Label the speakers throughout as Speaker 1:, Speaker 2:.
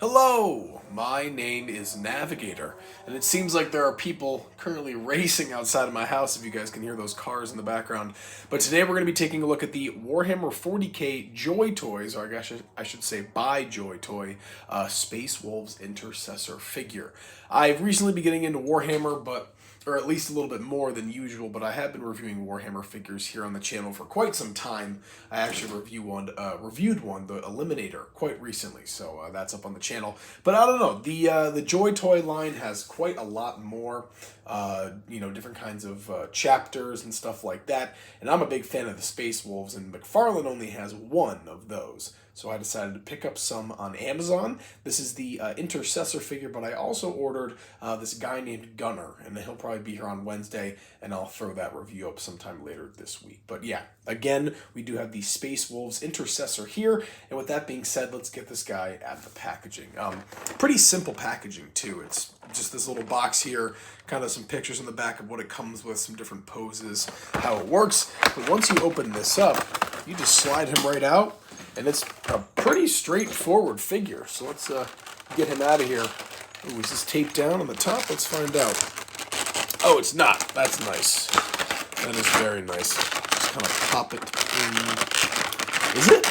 Speaker 1: Hello, my name is Navigator, and it seems like there are people currently racing outside of my house if you guys can hear those cars in the background. But today we're going to be taking a look at the Warhammer 40k Joy Toys, or I guess I should say by JoyToy, Space Wolves Intercessor figure. I've recently been getting into Warhammer, or at least a little bit more than usual, but I have been reviewing Warhammer figures here on the channel for quite some time. I actually reviewed one, the Eliminator, quite recently, so that's up on the channel. But I don't know, the JoyToy line has quite a lot more, different kinds of chapters and stuff like that. And I'm a big fan of the Space Wolves, and McFarlane only has one of those. So I decided to pick up some on Amazon. This is the Intercessor figure, but I also ordered this guy named Gunner, and he'll probably be here on Wednesday, and I'll throw that review up sometime later this week. But yeah, again, we do have the Space Wolves Intercessor here, and with that being said, let's get this guy at the packaging. Pretty simple packaging, too. It's just this little box here, kind of some pictures in the back of what it comes with, some different poses, how it works. But once you open this up, you just slide him right out, and it's a pretty straightforward figure. So let's get him out of here. Ooh, is this taped down on the top? Let's find out. Oh, it's not. That's nice. That is very nice. Just kind of pop it in. Is it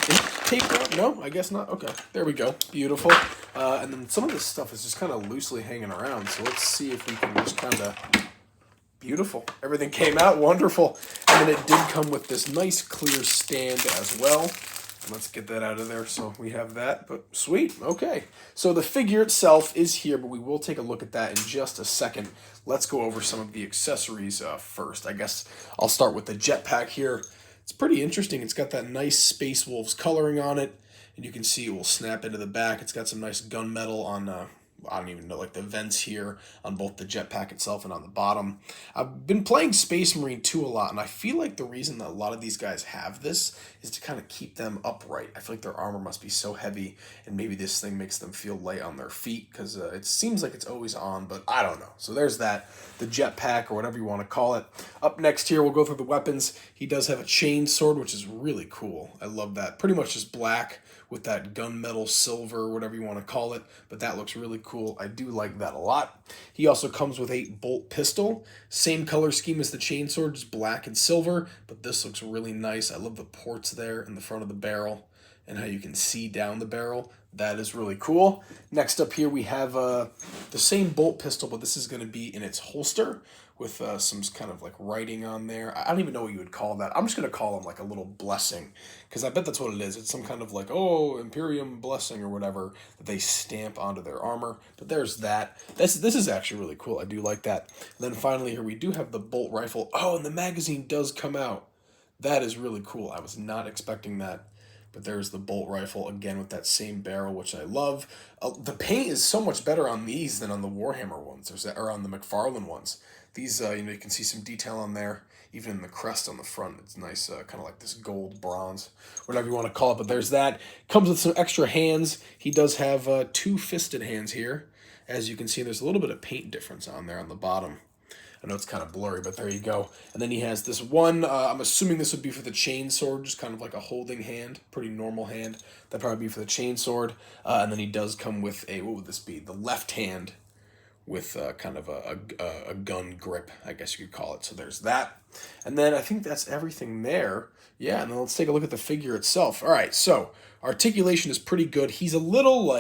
Speaker 1: taped down? No, I guess not. Okay, there we go. Beautiful. And then some of this stuff is just kind of loosely hanging around. So let's see if we can just kind of... Beautiful. Everything came out wonderful. And then it did come with this nice clear stand as well. Let's get that out of there so we have that, but sweet, okay. So the figure itself is here, but we will take a look at that in just a second. Let's go over some of the accessories first. I guess I'll start with the jetpack here. It's pretty interesting. It's got that nice Space Wolves coloring on it, and you can see it will snap into the back. It's got some nice gunmetal on I don't even know, like the vents here on both the jetpack itself and on the bottom. I've been playing Space Marine 2 a lot, and I feel like the reason that a lot of these guys have this is to kind of keep them upright. I feel like their armor must be so heavy, and maybe this thing makes them feel light on their feet, because it seems like it's always on, but I don't know. So there's that, the jetpack, or whatever you want to call it. Up next here, we'll go through the weapons. He does have a chain sword, which is really cool. I love that. Pretty much just black with that gunmetal silver, whatever you want to call it, but that looks really cool. I do like that a lot. He also comes with a bolt pistol, same color scheme as the chainsword, just black and silver, but this looks really nice. I love the ports there in the front of the barrel and how you can see down the barrel. That is really cool. Next up here we have the same bolt pistol, but this is going to be in its holster with some kind of like writing on there. I don't even know what you would call that. I'm just going to call them like a little blessing, because I bet that's what it is. It's some kind of like, oh, Imperium blessing or whatever that they stamp onto their armor. But there's that. This is actually really cool. I do like that. And then finally here we do have the bolt rifle. Oh, and the magazine does come out. That is really cool. I was not expecting that. But there's the bolt rifle, again, with that same barrel, which I love. The paint is so much better on these than on the Warhammer ones, or on the McFarlane ones. These, you can see some detail on there, even in the crest on the front. It's nice, kind of like this gold, bronze, whatever you want to call it. But there's that. Comes with some extra hands. He does have two fisted hands here. As you can see, there's a little bit of paint difference on there on the bottom. I know it's kind of blurry, but there you go. And then he has this one, I'm assuming this would be for the chain sword, just kind of like a holding hand, pretty normal hand. That'd probably be for the chain sword. And then he does come with a, what would this be? The left hand with kind of a gun grip, I guess you could call it. So there's that. And then I think that's everything there. Yeah, and then let's take a look at the figure itself. All right, so articulation is pretty good. He's a little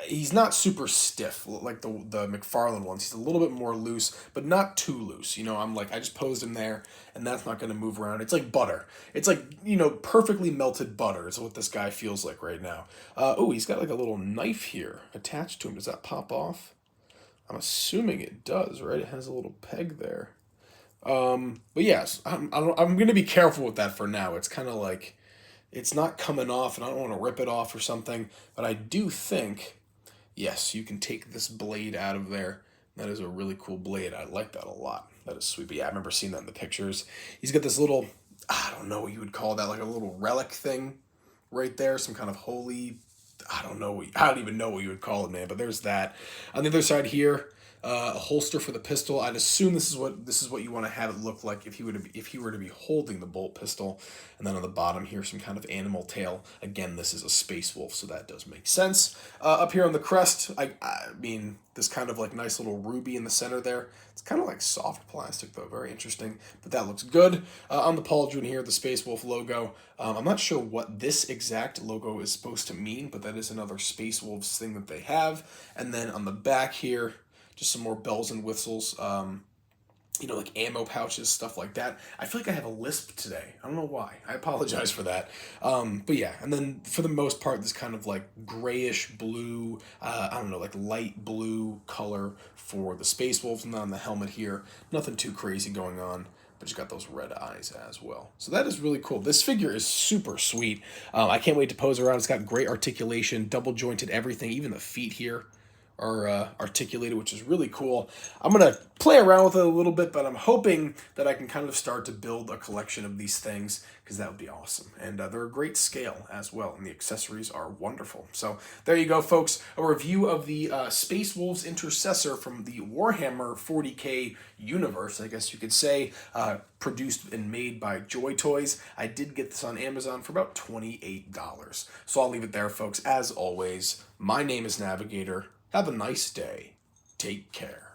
Speaker 1: he's not super stiff like the McFarlane ones. He's a little bit more loose, but not too loose. I just posed him there, and that's not going to move around. It's like butter. It's like, perfectly melted butter is what this guy feels like right now. Oh, he's got like a little knife here attached to him. Does that pop off? I'm assuming it does, right? It has a little peg there. But yes, I'm going to be careful with that for now. It's kind of like, it's not coming off, and I don't want to rip it off or something, but I do think, yes, you can take this blade out of there. That is a really cool blade. I like that a lot. That is sweet. But yeah, I remember seeing that in the pictures. He's got this little, I don't know what you would call that, like a little relic thing right there, some kind of holy, I don't even know what you would call it, man, but there's that. On the other side here, a holster for the pistol. I'd assume this is what you want to have it look like if he were to be holding the bolt pistol. And then on the bottom here, some kind of animal tail. Again, this is a Space Wolf, so that does make sense. Up here on the crest, I mean, this kind of like nice little ruby in the center there. It's kind of like soft plastic though, very interesting, but that looks good. On the pauldron here, the Space Wolf logo. I'm not sure what this exact logo is supposed to mean, but that is another Space Wolves thing that they have. And then on the back here, just some more bells and whistles. You know, like ammo pouches, stuff like that. I feel like I have a lisp today. I don't know why. I apologize for that. But yeah, and then for the most part, this kind of like grayish blue, I don't know, like light blue color for the Space Wolves, and then on the helmet here, nothing too crazy going on. But just got those red eyes as well. So that is really cool. This figure is super sweet. I can't wait to pose around. It's got great articulation, double jointed everything, even the feet here are articulated, which is really cool. I'm going to play around with it a little bit, but I'm hoping that I can kind of start to build a collection of these things, because that would be awesome. And they're a great scale as well, and the accessories are wonderful. So there you go, folks. A review of the Space Wolves Intercessor from the Warhammer 40K universe, I guess you could say, produced and made by JoyToys. I did get this on Amazon for about $28. So I'll leave it there, folks. As always, my name is Navigator. Have a nice day. Take care.